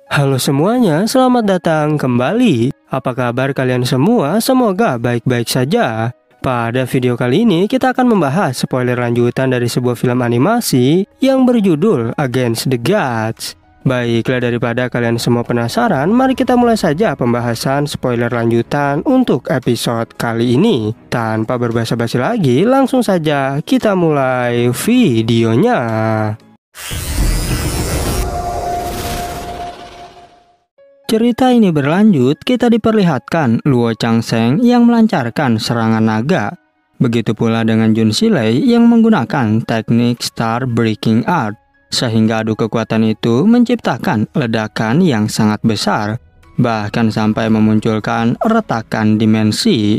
Halo semuanya, selamat datang kembali. Apa kabar kalian semua? Semoga baik-baik saja. Pada video kali ini kita akan membahas spoiler lanjutan dari sebuah film animasi yang berjudul Against the Gods. Baiklah, daripada kalian semua penasaran, mari kita mulai saja pembahasan spoiler lanjutan untuk episode kali ini. Tanpa berbasa-basi lagi, langsung saja kita mulai videonya. Cerita ini berlanjut, kita diperlihatkan Luo Changsheng yang melancarkan serangan naga. Begitu pula dengan Jun Zhilei yang menggunakan teknik Star Breaking Art, sehingga adu kekuatan itu menciptakan ledakan yang sangat besar, bahkan sampai memunculkan retakan dimensi.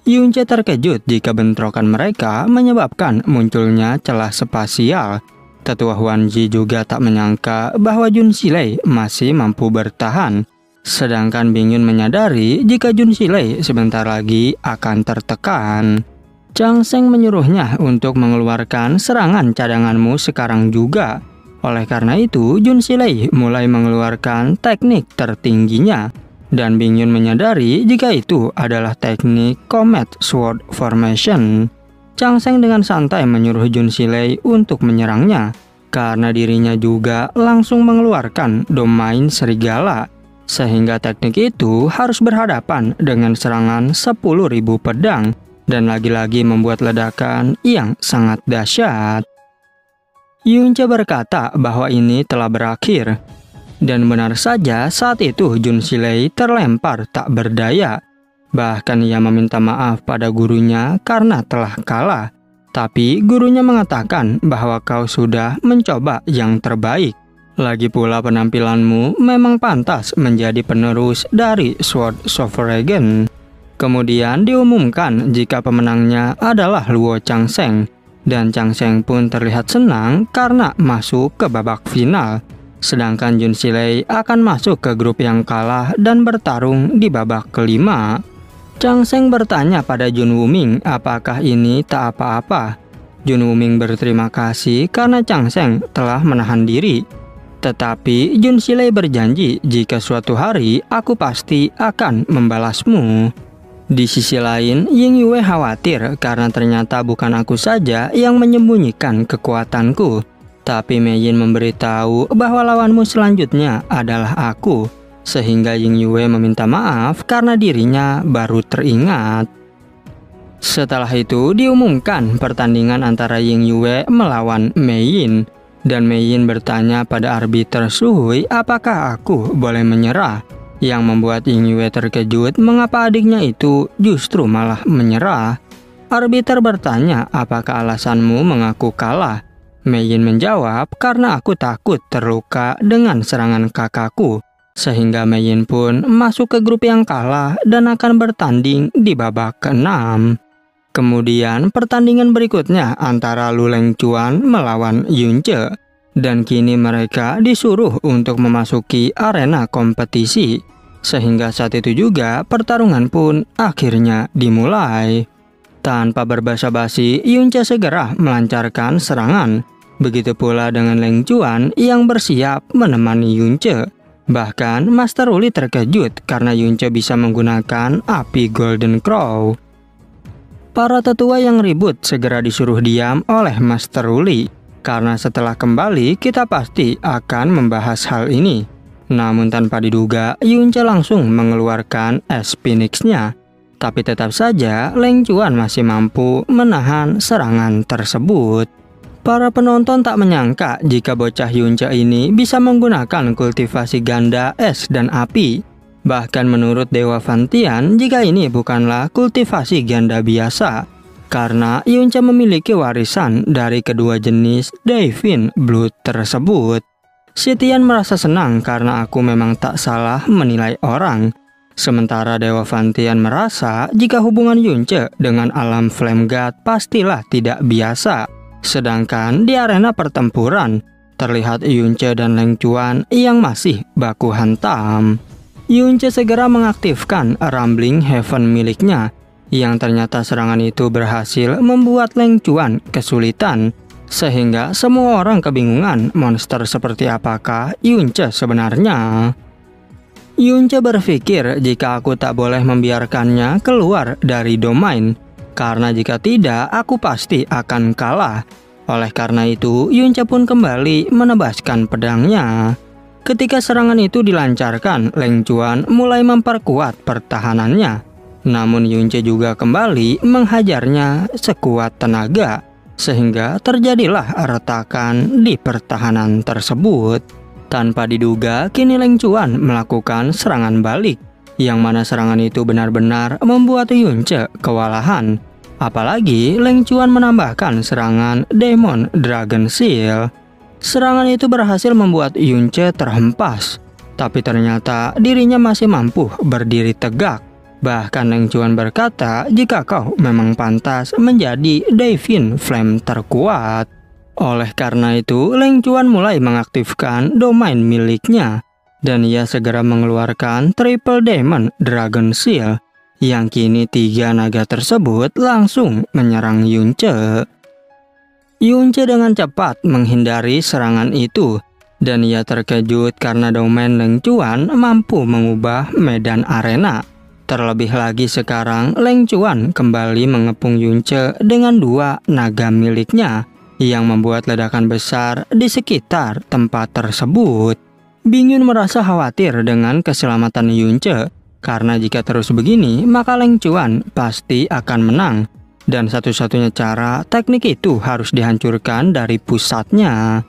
Yunce terkejut jika bentrokan mereka menyebabkan munculnya celah spasial. Tetua Huanji juga tak menyangka bahwa Jun Zhilei masih mampu bertahan. Sedangkan Bingyun menyadari jika Jun Zhilei sebentar lagi akan tertekan. Changsheng menyuruhnya untuk mengeluarkan serangan cadanganmu sekarang juga. Oleh karena itu, Jun Zhilei mulai mengeluarkan teknik tertingginya. Dan Bingyun menyadari jika itu adalah teknik Comet Sword Formation. Changsheng dengan santai menyuruh Jun Zhilei untuk menyerangnya, karena dirinya juga langsung mengeluarkan domain serigala, sehingga teknik itu harus berhadapan dengan serangan 10.000 pedang, dan lagi-lagi membuat ledakan yang sangat dahsyat. Yunce berkata bahwa ini telah berakhir, dan benar saja saat itu Jun Zhilei terlempar tak berdaya. Bahkan ia meminta maaf pada gurunya karena telah kalah. Tapi gurunya mengatakan bahwa kau sudah mencoba yang terbaik. Lagi pula penampilanmu memang pantas menjadi penerus dari Sword Sovereign. Kemudian diumumkan jika pemenangnya adalah Luo Changsheng. Dan Changsheng pun terlihat senang karena masuk ke babak final. Sedangkan Jun Zhilei akan masuk ke grup yang kalah dan bertarung di babak kelima. Changsheng bertanya pada Jun Wuming apakah ini tak apa-apa. Jun Wuming berterima kasih karena Changsheng telah menahan diri. Tetapi Jun Zhilei berjanji jika suatu hari aku pasti akan membalasmu. Di sisi lain, Ying Yue khawatir karena ternyata bukan aku saja yang menyembunyikan kekuatanku. Tapi Mei Yin memberitahu bahwa lawanmu selanjutnya adalah aku. Sehingga Ying Yue meminta maaf karena dirinya baru teringat. Setelah itu diumumkan pertandingan antara Ying Yue melawan Mei Yin. Dan Mei Yin bertanya pada arbiter Su Hui apakah aku boleh menyerah. Yang membuat Ying Yue terkejut mengapa adiknya itu justru malah menyerah. Arbiter bertanya apakah alasanmu mengaku kalah. Mei Yin menjawab karena aku takut terluka dengan serangan kakakku. Sehingga Mei Yin pun masuk ke grup yang kalah dan akan bertanding di babak ke-6. Kemudian pertandingan berikutnya antara Lu Lengquan melawan Yunce. Dan kini mereka disuruh untuk memasuki arena kompetisi. Sehingga saat itu juga pertarungan pun akhirnya dimulai. Tanpa berbasa-basi, Yunce segera melancarkan serangan. Begitu pula dengan Lengquan yang bersiap menemani Yunce. Bahkan Master Uli terkejut karena Yunce bisa menggunakan api Golden Crow. Para tetua yang ribut segera disuruh diam oleh Master Uli, karena setelah kembali kita pasti akan membahas hal ini. Namun tanpa diduga, Yunce langsung mengeluarkan es Phoenix-nya. Tapi tetap saja Lengquan masih mampu menahan serangan tersebut. Para penonton tak menyangka jika bocah Yunce ini bisa menggunakan kultivasi ganda es dan api. Bahkan menurut Dewa Fantian, jika ini bukanlah kultivasi ganda biasa. Karena Yunce memiliki warisan dari kedua jenis Divine Blood tersebut. Si Tian merasa senang karena aku memang tak salah menilai orang. Sementara Dewa Fantian merasa jika hubungan Yunce dengan alam Flame God pastilah tidak biasa. Sedangkan di arena pertempuran, terlihat Yunce dan Lengquan yang masih baku hantam. Yunce segera mengaktifkan Rumbling Heaven miliknya, yang ternyata serangan itu berhasil membuat Lengquan kesulitan. sehingga semua orang kebingungan monster seperti apakah Yunce sebenarnya. Yunce berpikir jika aku tak boleh membiarkannya keluar dari domain, karena jika tidak aku pasti akan kalah. Oleh karena itu, Yunce pun kembali menebaskan pedangnya. Ketika serangan itu dilancarkan, Leng Chuan mulai memperkuat pertahanannya. Namun Yunce juga kembali menghajarnya sekuat tenaga, sehingga terjadilah retakan di pertahanan tersebut. Tanpa diduga, kini Leng Chuan melakukan serangan balik, yang mana serangan itu benar-benar membuat Yunce kewalahan. Apalagi Leng Chuan menambahkan serangan Demon Dragon Seal. Serangan itu berhasil membuat Yunce terhempas, tapi ternyata dirinya masih mampu berdiri tegak. Bahkan Leng Chuan berkata jika kau memang pantas menjadi Divine Flame terkuat. Oleh karena itu, Leng Chuan mulai mengaktifkan domain miliknya, dan ia segera mengeluarkan Triple Demon Dragon Seal, yang kini 3 naga tersebut langsung menyerang Yunce. Yunce dengan cepat menghindari serangan itu, dan ia terkejut karena domain Leng Chuan mampu mengubah medan arena. Terlebih lagi sekarang Leng Chuan kembali mengepung Yunce dengan 2 naga miliknya, yang membuat ledakan besar di sekitar tempat tersebut. Bing Yun merasa khawatir dengan keselamatan Yunce, karena jika terus begini maka Leng Chuan pasti akan menang. Dan satu-satunya cara, teknik itu harus dihancurkan dari pusatnya.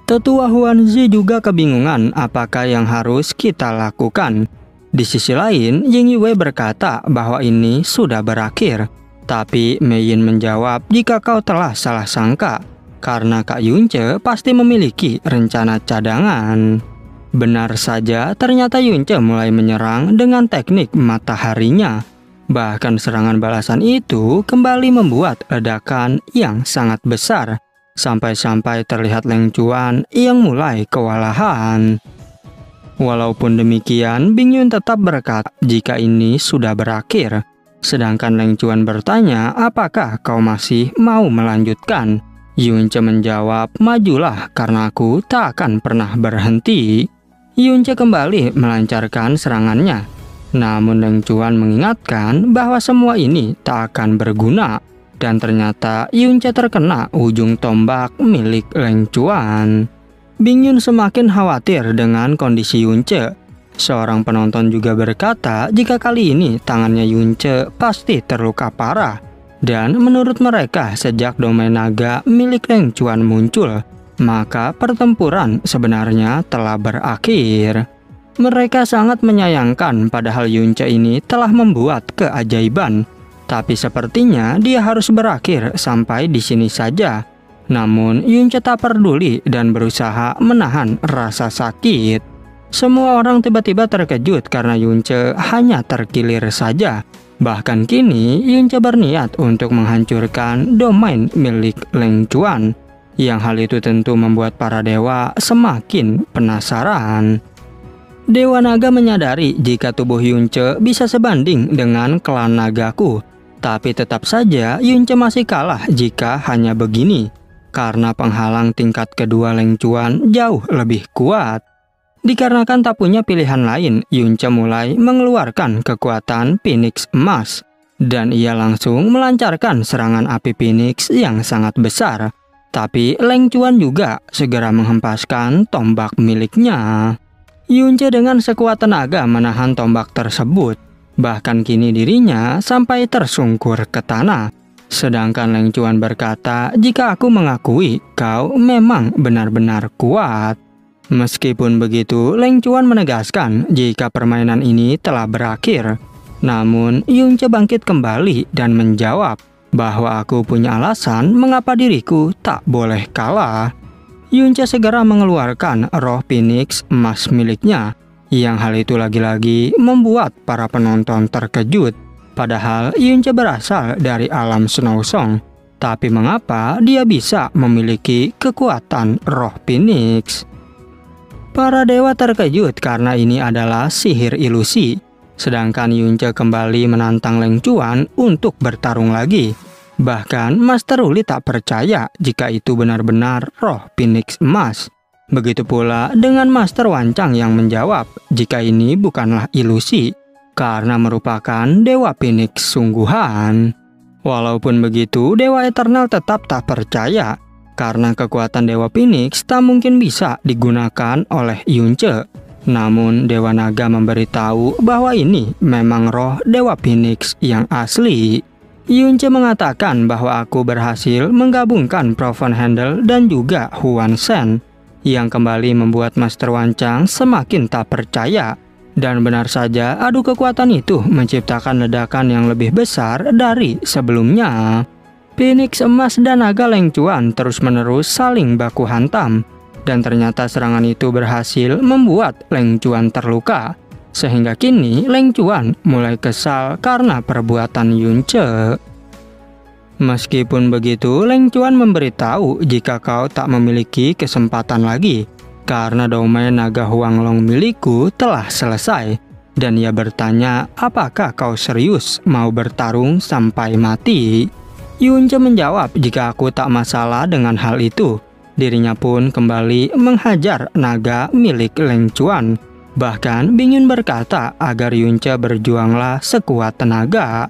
Tetua Huanzi juga kebingungan apakah yang harus kita lakukan. Di sisi lain, Ying Yue berkata bahwa ini sudah berakhir. Tapi Mei Yin menjawab jika kau telah salah sangka, karena Kak Yunce pasti memiliki rencana cadangan. Benar saja, ternyata Yunce mulai menyerang dengan teknik mataharinya. Bahkan serangan balasan itu kembali membuat ledakan yang sangat besar, sampai-sampai terlihat Leng Chuan yang mulai kewalahan. Walaupun demikian, Bing Yun tetap berkata jika ini sudah berakhir. Sedangkan Leng Chuan bertanya, apakah kau masih mau melanjutkan? Yunce menjawab, majulah karena aku tak akan pernah berhenti. Yunce kembali melancarkan serangannya. Namun Leng Chuan mengingatkan bahwa semua ini tak akan berguna. Dan ternyata Yunce terkena ujung tombak milik Leng Chuan. Bing Yun semakin khawatir dengan kondisi Yunce. Seorang penonton juga berkata jika kali ini tangannya Yunce pasti terluka parah. Dan menurut mereka sejak domain naga milik Leng Chuan muncul, maka pertempuran sebenarnya telah berakhir. Mereka sangat menyayangkan padahal Yunce ini telah membuat keajaiban. Tapi sepertinya dia harus berakhir sampai di sini saja. Namun Yunce tak peduli dan berusaha menahan rasa sakit. Semua orang tiba-tiba terkejut karena Yunce hanya terkilir saja. Bahkan kini Yunce berniat untuk menghancurkan domain milik Leng Chuan. Yang hal itu tentu membuat para dewa semakin penasaran. Dewa Naga menyadari jika tubuh Yunce bisa sebanding dengan klan nagaku. Tapi tetap saja Yunce masih kalah jika hanya begini. Karena penghalang tingkat kedua Leng Chuan jauh lebih kuat. Dikarenakan tak punya pilihan lain, Yunce mulai mengeluarkan kekuatan Phoenix Emas. Dan ia langsung melancarkan serangan api Phoenix yang sangat besar. Tapi Leng Chuan juga segera menghempaskan tombak miliknya. Yunce dengan sekuat tenaga menahan tombak tersebut. Bahkan kini dirinya sampai tersungkur ke tanah. Sedangkan Leng Chuan berkata, jika aku mengakui kau memang benar-benar kuat. Meskipun begitu, Leng Chuan menegaskan jika permainan ini telah berakhir. Namun, Yunce bangkit kembali dan menjawab bahwa aku punya alasan mengapa diriku tak boleh kalah. Yunce segera mengeluarkan roh Phoenix Emas miliknya, yang hal itu lagi-lagi membuat para penonton terkejut. Padahal Yunce berasal dari alam Snow Song. Tapi mengapa dia bisa memiliki kekuatan roh Phoenix? Para dewa terkejut karena ini adalah sihir ilusi. Sedangkan Yunce kembali menantang Leng Chuan untuk bertarung lagi. Bahkan Master Uli tak percaya jika itu benar-benar roh Phoenix emas. Begitu pula dengan Master Wancang yang menjawab jika ini bukanlah ilusi, karena merupakan Dewa Phoenix sungguhan. Walaupun begitu, Dewa Eternal tetap tak percaya, karena kekuatan Dewa Phoenix tak mungkin bisa digunakan oleh Yunce. Namun Dewa Naga memberitahu bahwa ini memang roh Dewa Phoenix yang asli. Yunce mengatakan bahwa aku berhasil menggabungkan Proven Handle dan juga Huan Shen, yang kembali membuat Master Wancang semakin tak percaya. Dan benar saja, adu kekuatan itu menciptakan ledakan yang lebih besar dari sebelumnya. Phoenix emas dan naga Leng Chuan terus-menerus saling baku hantam. Dan ternyata serangan itu berhasil membuat Leng Chuan terluka. Sehingga kini Leng Chuan mulai kesal karena perbuatan Yunce. Meskipun begitu, Leng Chuan memberitahu jika kau tak memiliki kesempatan lagi, karena domain naga Huanglong milikku telah selesai. Dan ia bertanya, apakah kau serius mau bertarung sampai mati? Yunce menjawab jika aku tak masalah dengan hal itu. Dirinya pun kembali menghajar naga milik Leng Chuan. Bahkan Bingyun berkata agar Yunce berjuanglah sekuat tenaga.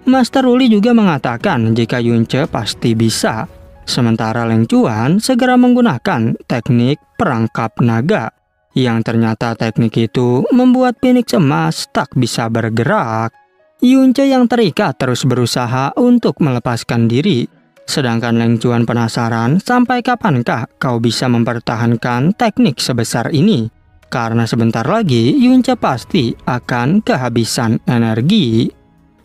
Master Uli juga mengatakan jika Yunce pasti bisa. Sementara Leng Chuan segera menggunakan teknik perangkap naga. Yang ternyata teknik itu membuat Phoenix emas tak bisa bergerak. Yunce yang terikat terus berusaha untuk melepaskan diri. Sedangkan Leng Chuan penasaran sampai kapankah kau bisa mempertahankan teknik sebesar ini. Karena sebentar lagi Yunce pasti akan kehabisan energi.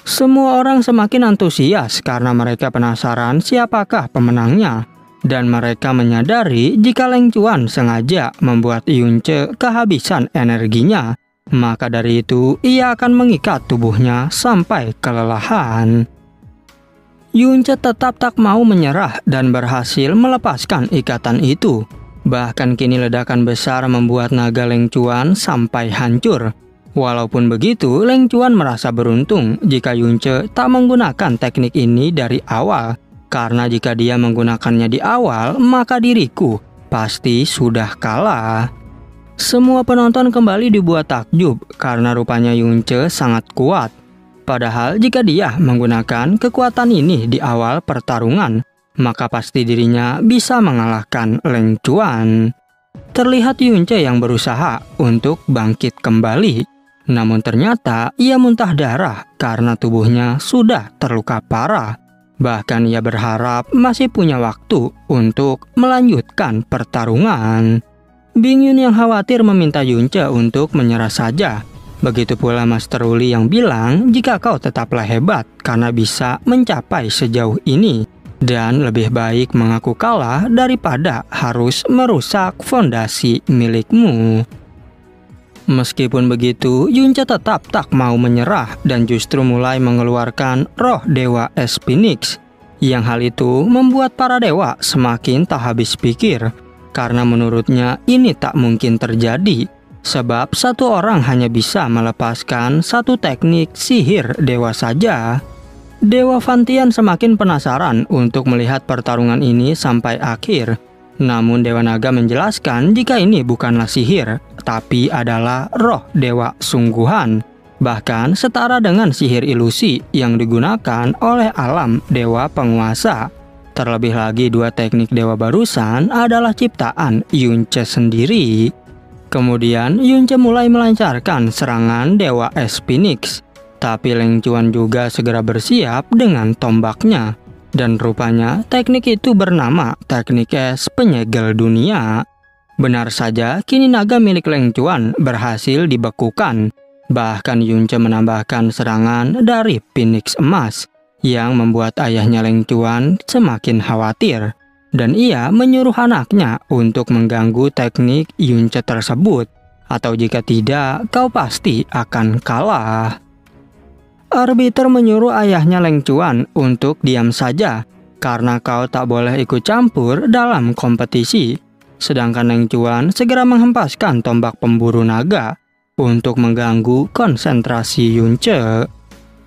Semua orang semakin antusias karena mereka penasaran siapakah pemenangnya. Dan mereka menyadari jika Leng Chuan sengaja membuat Yunce kehabisan energinya. Maka dari itu ia akan mengikat tubuhnya sampai kelelahan. Yunce tetap tak mau menyerah dan berhasil melepaskan ikatan itu. Bahkan kini ledakan besar membuat naga Leng Chuan sampai hancur. Walaupun begitu, Leng Chuan merasa beruntung jika Yunce tak menggunakan teknik ini dari awal. Karena jika dia menggunakannya di awal, maka diriku pasti sudah kalah. Semua penonton kembali dibuat takjub karena rupanya Yunce sangat kuat. Padahal jika dia menggunakan kekuatan ini di awal pertarungan, maka pasti dirinya bisa mengalahkan Leng Chuan. Terlihat Yunce yang berusaha untuk bangkit kembali. Namun ternyata ia muntah darah karena tubuhnya sudah terluka parah. Bahkan ia berharap masih punya waktu untuk melanjutkan pertarungan. Bingyun yang khawatir meminta Yunce untuk menyerah saja. Begitu pula Master Uli yang bilang jika kau tetaplah hebat karena bisa mencapai sejauh ini. Dan lebih baik mengaku kalah daripada harus merusak fondasi milikmu. Meskipun begitu, Yunce tetap tak mau menyerah dan justru mulai mengeluarkan roh Dewa Es Phoenix. Yang hal itu membuat para dewa semakin tak habis pikir. Karena menurutnya ini tak mungkin terjadi. Sebab satu orang hanya bisa melepaskan satu teknik sihir dewa saja. Dewa Fantian semakin penasaran untuk melihat pertarungan ini sampai akhir. Namun Dewa Naga menjelaskan jika ini bukanlah sihir, tapi adalah roh dewa sungguhan. Bahkan setara dengan sihir ilusi yang digunakan oleh alam dewa penguasa. Terlebih lagi dua teknik dewa barusan adalah ciptaan Yunce sendiri. Kemudian Yunce mulai melancarkan serangan Dewa Es Phoenix. Tapi Leng Chuan juga segera bersiap dengan tombaknya. Dan rupanya teknik itu bernama teknik es penyegel dunia. Benar saja, kini naga milik Leng Chuan berhasil dibekukan. Bahkan Yunce menambahkan serangan dari Phoenix emas yang membuat ayahnya Leng Chuan semakin khawatir. Dan ia menyuruh anaknya untuk mengganggu teknik Yunce tersebut. Atau jika tidak, kau pasti akan kalah. Arbiter menyuruh ayahnya Leng Chuan untuk diam saja, karena kau tak boleh ikut campur dalam kompetisi. Sedangkan Leng Chuan segera menghempaskan tombak pemburu naga untuk mengganggu konsentrasi Yunce.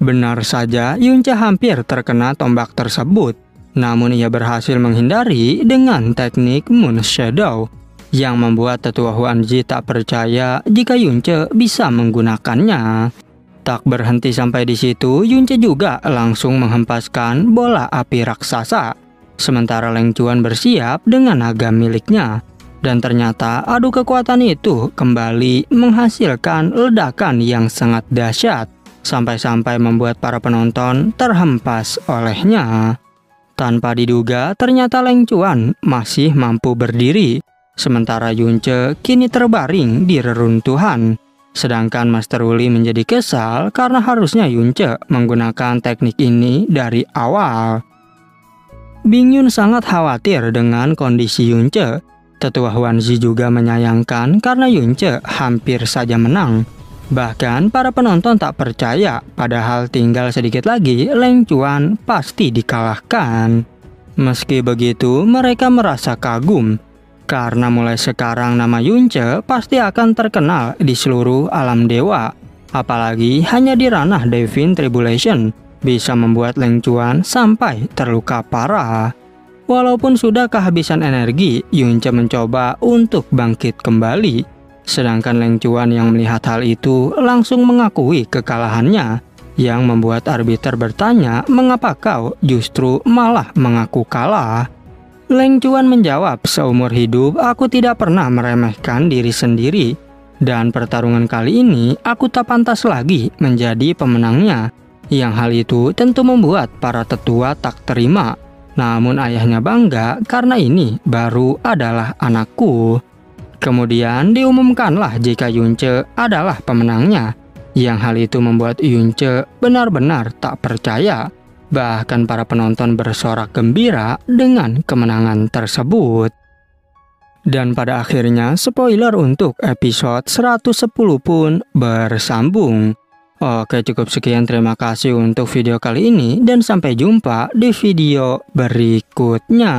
Benar saja, Yunce hampir terkena tombak tersebut. Namun ia berhasil menghindari dengan teknik Moon Shadow yang membuat tetua Huanzi tak percaya jika Yunce bisa menggunakannya. Tak berhenti sampai di situ, Yunce juga langsung menghempaskan bola api raksasa. Sementara Leng Chuan bersiap dengan naga miliknya. Dan ternyata adu kekuatan itu kembali menghasilkan ledakan yang sangat dahsyat. Sampai-sampai membuat para penonton terhempas olehnya. Tanpa diduga, ternyata Leng Chuan masih mampu berdiri. Sementara Yunce kini terbaring di reruntuhan. Sedangkan Master Uli menjadi kesal karena harusnya Yunce menggunakan teknik ini dari awal. Bing Yun sangat khawatir dengan kondisi Yunce. Tetua Huanzi juga menyayangkan karena Yunce hampir saja menang. Bahkan para penonton tak percaya, padahal tinggal sedikit lagi Leng Chuan pasti dikalahkan. Meski begitu, mereka merasa kagum. Karena mulai sekarang nama Yunce pasti akan terkenal di seluruh alam dewa. Apalagi hanya di ranah Divine Tribulation bisa membuat Leng Chuan sampai terluka parah. Walaupun sudah kehabisan energi, Yunce mencoba untuk bangkit kembali. Sedangkan Leng Chuan yang melihat hal itu langsung mengakui kekalahannya, yang membuat arbiter bertanya mengapa kau justru malah mengaku kalah. Leng Chuan menjawab, seumur hidup aku tidak pernah meremehkan diri sendiri, dan pertarungan kali ini aku tak pantas lagi menjadi pemenangnya. Yang hal itu tentu membuat para tetua tak terima. Namun ayahnya bangga karena ini baru adalah anakku. Kemudian diumumkanlah jika Yunce adalah pemenangnya. Yang hal itu membuat Yunce benar-benar tak percaya. Bahkan para penonton bersorak gembira dengan kemenangan tersebut. Dan pada akhirnya spoiler untuk episode 110 pun bersambung. Oke, cukup sekian, terima kasih untuk video kali ini dan sampai jumpa di video berikutnya.